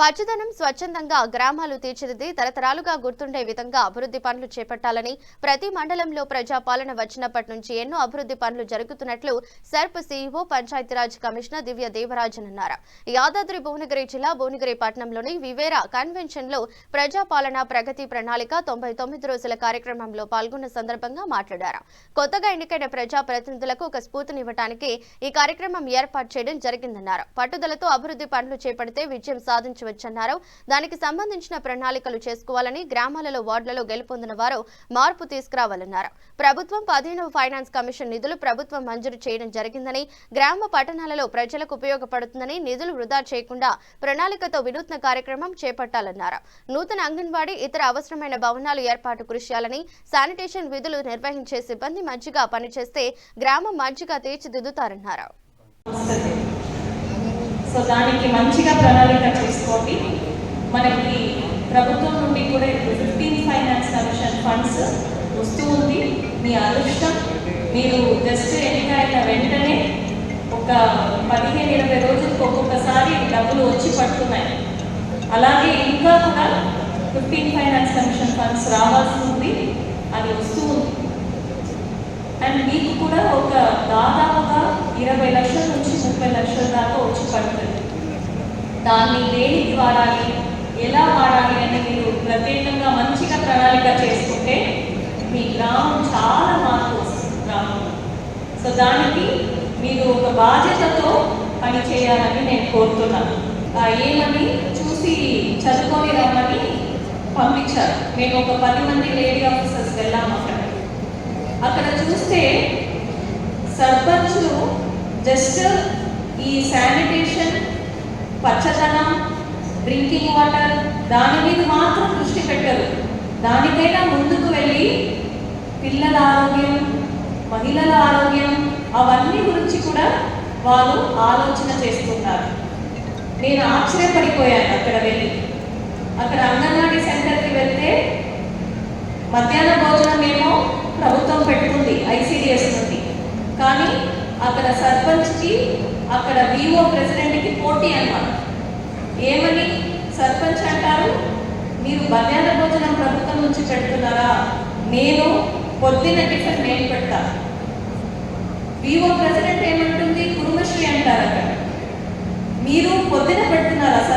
పచ్చదనం స్వచ్ఛందంగా గ్రామాలు తీర్చిదిద్ది తరతరాలుగా గుర్తుండే విధంగా అభివృద్ధి పనులు చేపట్టాలని ప్రతి మండలంలో ప్రజాపాలన వచ్చినప్పటి నుంచి ఎన్నో అభివృద్ధి పనులు జరుగుతున్నట్లు సర్ప్ సీఈఓ పంచాయతీరాజ్ కమిషనర్ దివ్య దేవరాజన్ అన్నారు. యాదాద్రి భువనగిరి జిల్లా భువనగిరి పట్టణంలోని వివేరా కన్వెన్షన్ లో ప్రజాపాలన ప్రగతి ప్రణాళిక 99 రోజుల కార్యక్రమంలో పాల్గొన్న సందర్భంగా మాట్లాడారు. కొత్తగా ఎన్నికైన ప్రజా ప్రతినిధులకు ఒక స్ఫూర్తినివ్వడానికి ఈ కార్యక్రమం ఏర్పాటు చేయడం జరిగిందన్నారు. పట్టుదలతో అభివృద్ధి పనులు చేపడితే విజయం సాధించవచ్చు. దానికి సంబంధించిన ప్రణాళికలు చేసుకోవాలని, గ్రామాలలో వార్డులలో గెలుపొందిన వారు మార్పు తీసుకురావాలన్నారు. ప్రభుత్వం 15వ ఫైనాన్స్ కమిషన్ నిధులు ప్రభుత్వం మంజూరు చేయడం జరిగిందని, గ్రామ పట్టణాలలో ప్రజలకు ఉపయోగపడుతుందని, నిధులు వృధా చేయకుండా ప్రణాళికతో వినూత్న కార్యక్రమం చేపట్టాలన్నారు. నూతన అంగన్వాడీ ఇతర అవసరమైన భవనాలు ఏర్పాటు కృషి చేయాలని, శానిటేషన్ విధులు నిర్వహించే సిబ్బంది మంచిగా పనిచేస్తే గ్రామం మంచిగా తీర్చిదిద్దుతారన్నారు. సో దానికి మంచిగా ప్రణాళిక చేసుకోండి. మనకి ప్రభుత్వం నుండి కూడా 15 ఫైనాన్స్ కమిషన్ ఫండ్స్ వస్తూ ఉంది. మీ అదృష్టం, మీరు జస్ట్ ఎన్నికైన వెంటనే ఒక 15-20 రోజులకు ఒక్కొక్కసారి డబ్బులు వచ్చి పడుతున్నాయి. అలాగే ఇంకా కూడా 15 ఫైనాన్స్ కమిషన్ ఫండ్స్ రావాల్సి ఉంది, అది వస్తూ ఉంది. అండ్ మీకు కూడా ఒక దాదాపుగా 20 లక్షల నుంచి 30 లక్షల దాకా వచ్చి పడుతుంది. దాన్ని దేనికి వాడాలి, ఎలా వాడాలి అని మీరు ప్రత్యేకంగా మంచిగా ప్రణాళిక చేసుకుంటే మీ గ్రామం చాలా మార్పు వస్తుంది గ్రామంలో. సో దానికి మీరు ఒక బాధ్యతతో పని చేయాలని నేను కోరుతున్నాను. ఏమని చూసి చదువుకొని రమ్మని పంపించారు. మేము ఒక 10 మంది లేడీ ఆఫీసర్స్ వెళ్ళాము. అక్కడ చూస్తే సర్పంచులు జస్ట్ ఈ శానిటేషన్, పచ్చదనం, డ్రింకింగ్ వాటర్ దాని మీద మాత్రం దృష్టి పెట్టరు. దానికైనా ముందుకు వెళ్ళి పిల్లల ఆరోగ్యం, మహిళల ఆరోగ్యం అవన్నీ గురించి కూడా వాళ్ళు ఆలోచన చేస్తున్నారు. నేను ఆశ్చర్యపడిపోయాను అక్కడ వెళ్ళి. అక్కడ అంగన్వాడీ సెంటర్కి వెళ్తే మధ్యాహ్న భోజనం ఏమో ప్రభుత్వం పెట్టుకుంది ICDS నుండి, కానీ అక్కడ సర్పంచ్కి, అక్కడ VO ప్రెసిడెంట్కి పోటీ అన్నమాట. ఏమని సర్పంచ్ అంటారు, మీరు మధ్యాహ్న భోజనం ప్రభుత్వం నుంచి పెడుతున్నారా, నేను పొద్దున్న టిఫిన్ నేను పెడతాను. VO ప్రెసిడెంట్ ఏమంటుంది, కుటుంబశ్రీ అంటారు. అక్కడ మీరు పొద్దున పెడుతున్నారా